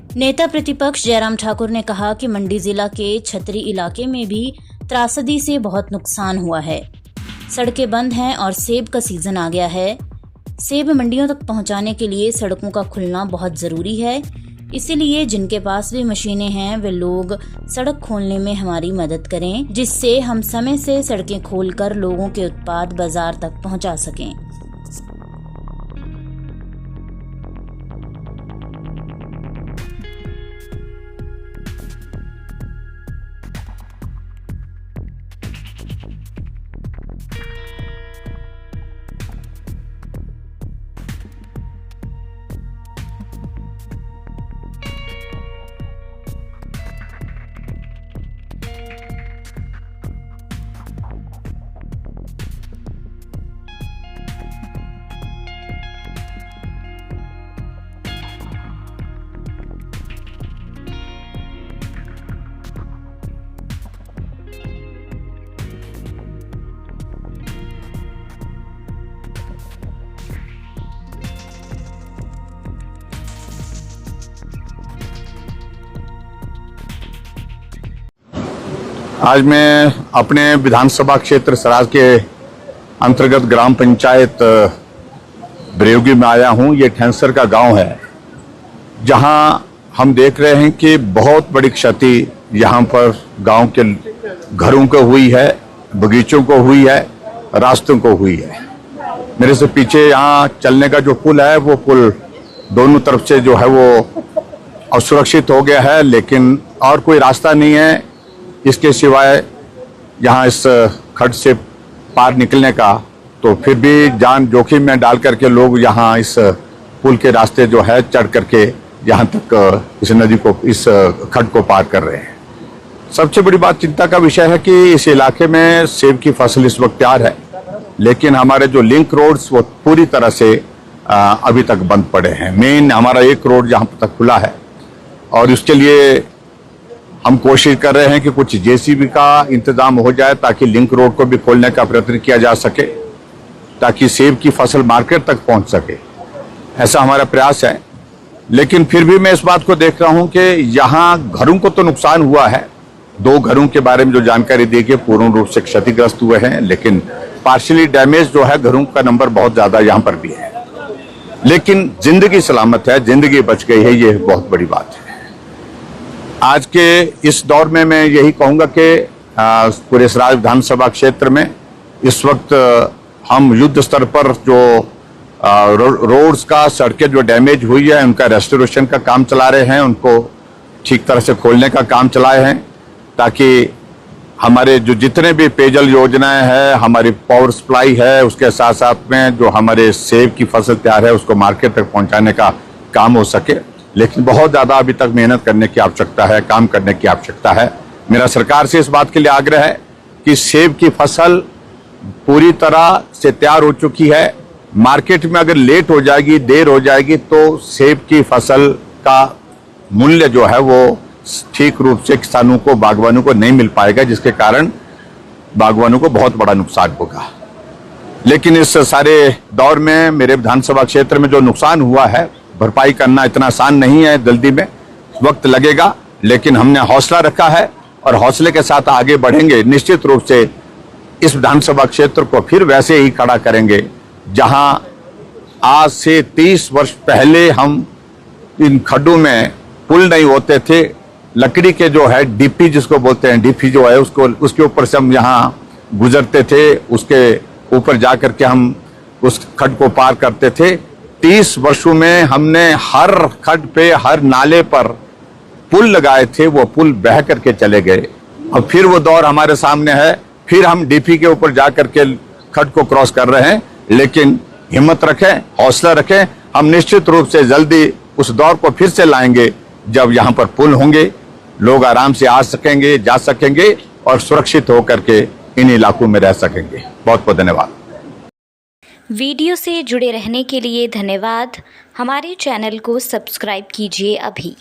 नेता प्रतिपक्ष जयराम ठाकुर ने कहा कि मंडी जिला के छतरी इलाके में भी त्रासदी से बहुत नुकसान हुआ है। सड़कें बंद हैं और सेब का सीजन आ गया है। सेब मंडियों तक पहुंचाने के लिए सड़कों का खुलना बहुत जरूरी है। इसीलिए जिनके पास भी मशीनें हैं वे लोग सड़क खोलने में हमारी मदद करें, जिससे हम समय से सड़कें खोलकर लोगों के उत्पाद बाजार तक पहुंचा सकें। आज मैं अपने विधानसभा क्षेत्र सराज के अंतर्गत ग्राम पंचायत ब्रेवगी में आया हूं। ये ठेंसर का गांव है, जहां हम देख रहे हैं कि बहुत बड़ी क्षति यहां पर गांव के घरों को हुई है, बगीचों को हुई है, रास्तों को हुई है। मेरे से पीछे यहाँ चलने का जो पुल है, वो पुल दोनों तरफ से जो है वो असुरक्षित हो गया है, लेकिन और कोई रास्ता नहीं है इसके सिवाय यहाँ इस खड्ड से पार निकलने का। तो फिर भी जान जोखिम में डाल करके लोग यहाँ इस पुल के रास्ते जो है चढ़ करके यहाँ तक इस नदी को, इस खड्ड को पार कर रहे हैं। सबसे बड़ी बात चिंता का विषय है कि इस इलाके में सेब की फसल इस वक्त तैयार है, लेकिन हमारे जो लिंक रोड्स वो पूरी तरह से अभी तक बंद पड़े हैं। मेन हमारा एक रोड जहाँ तक खुला है और उसके लिए हम कोशिश कर रहे हैं कि कुछ जेसीबी का इंतजाम हो जाए ताकि लिंक रोड को भी खोलने का प्रयत्न किया जा सके, ताकि सेब की फसल मार्केट तक पहुंच सके। ऐसा हमारा प्रयास है। लेकिन फिर भी मैं इस बात को देख रहा हूं कि यहाँ घरों को तो नुकसान हुआ है। 2 घरों के बारे में जो जानकारी दी गई पूर्ण रूप से क्षतिग्रस्त हुए हैं, लेकिन पार्शियली डैमेज जो है घरों का नंबर बहुत ज्यादा यहाँ पर भी है। लेकिन जिंदगी सलामत है, जिंदगी बच गई है, ये बहुत बड़ी बात है। आज के इस दौर में मैं यही कहूंगा कि पूरे सराज विधानसभा क्षेत्र में इस वक्त हम युद्ध स्तर पर जो रोड्स का, सड़कें जो डैमेज हुई है उनका रेस्टोरेशन का काम चला रहे हैं, उनको ठीक तरह से खोलने का काम चलाए हैं, ताकि हमारे जो जितने भी पेयजल योजनाएं हैं, हमारी पावर सप्लाई है, उसके साथ साथ में जो हमारे सेब की फसल तैयार है उसको मार्केट तक पहुंचाने का काम हो सके। लेकिन बहुत ज़्यादा अभी तक मेहनत करने की आवश्यकता है, काम करने की आवश्यकता है। मेरा सरकार से इस बात के लिए आग्रह है कि सेब की फसल पूरी तरह से तैयार हो चुकी है। मार्केट में अगर लेट हो जाएगी, देर हो जाएगी, तो सेब की फसल का मूल्य जो है वो ठीक रूप से किसानों को, बागवानों को नहीं मिल पाएगा, जिसके कारण बागवानों को बहुत बड़ा नुकसान होगा। लेकिन इस सारे दौर में मेरे विधानसभा क्षेत्र में जो नुकसान हुआ है, भरपाई करना इतना आसान नहीं है, जल्दी में वक्त लगेगा। लेकिन हमने हौसला रखा है और हौसले के साथ आगे बढ़ेंगे। निश्चित रूप से इस विधानसभा क्षेत्र को फिर वैसे ही खड़ा करेंगे जहां आज से 30 वर्ष पहले हम इन खड्डों में पुल नहीं होते थे, लकड़ी के जो है डीपी जिसको बोलते हैं, डीपी जो है उसको, उसके ऊपर से हम यहाँ गुजरते थे, उसके ऊपर जा करके हम उस खड्ड को पार करते थे। 30 वर्षों में हमने हर खड्ड पे, हर नाले पर पुल लगाए थे, वो पुल बह करके चले गए। अब फिर वो दौर हमारे सामने है, फिर हम डीपी के ऊपर जा करके खड्ड को क्रॉस कर रहे हैं। लेकिन हिम्मत रखें, हौसला रखें, हम निश्चित रूप से जल्दी उस दौर को फिर से लाएंगे जब यहाँ पर पुल होंगे, लोग आराम से आ सकेंगे, जा सकेंगे और सुरक्षित होकर के इन इलाकों में रह सकेंगे। बहुत बहुत धन्यवाद। वीडियो से जुड़े रहने के लिए धन्यवाद। हमारे चैनल को सब्सक्राइब कीजिए अभी।